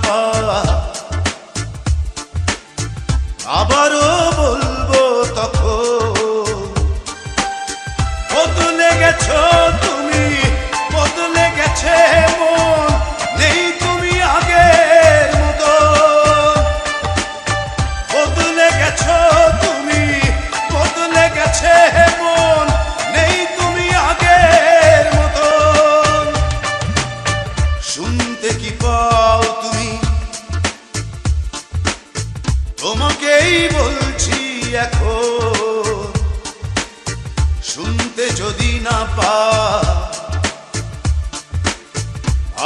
পা আবারও বলবো তখন বদলে গেছো তুমি, বদলে গেছে মন, নেই তুমি আগের মতো। বদলে গেছো তুমি, বদলে গেছে মন, নেই তুমি আগের মতো। শুনতে কি পাও তুমি, তোমাকেই বলছি এখন। শুনতে যদি না পাও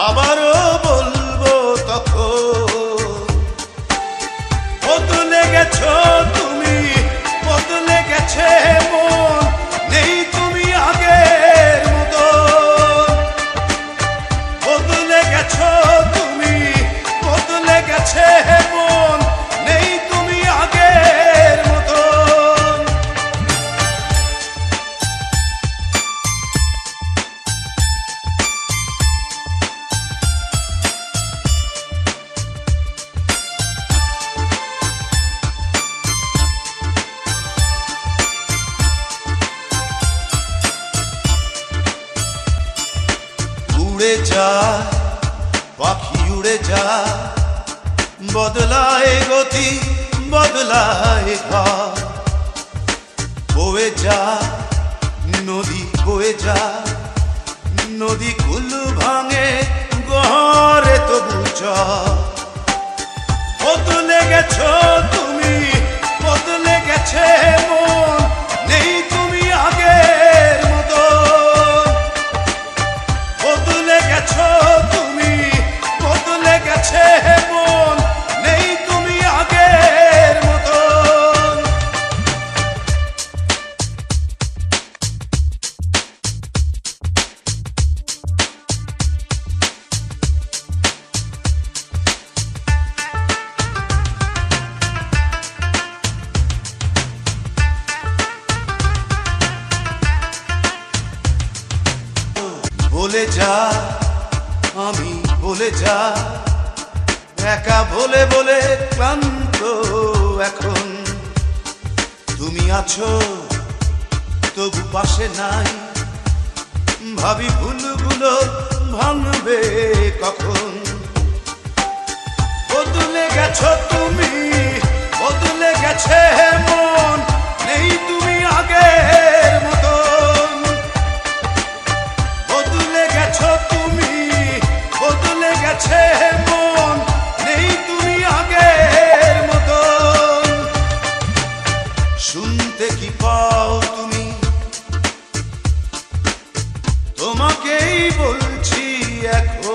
আবারও বলবো তখন বদলে গেছো তুমি, বদলে গেছে মন, নেই তুমি আগের মতো। বদলে গেছো তুমি, বদলে গেছে মন, নেই তুমি আগের মতো। উড়ে যায় পাখি, উড়ে যায়, বদলায় গতি, বদলায় ঘর। বয়ে যায় নদী, বয়ে যায় নদী, কুল ভাঙে গহরে তবু চর। বদলে গেছো তুমি, বদলে গেছে মন, নেই তুমি আগের মতো। বদলে গেছো তুমি, বদলে গেছে মন, নেই তুমি আগের মতো। বলে যা আমি, বলে যা, একা বলে বলে ক্লান্ত এখন। তুমি আছো তবু পাশে নাই, ভাবি ভুলগুলো ভাঙবে কখন। বদলে গেছো তুমি, বদলে গেছে মন, নেই তুমি আগের মতন। বদলে গেছো তুমি, বদলে গেছে মন, নেই তুমি আগের মতন। শুনতে কি পাও তুমি, তোমাকেই বলছি এখন।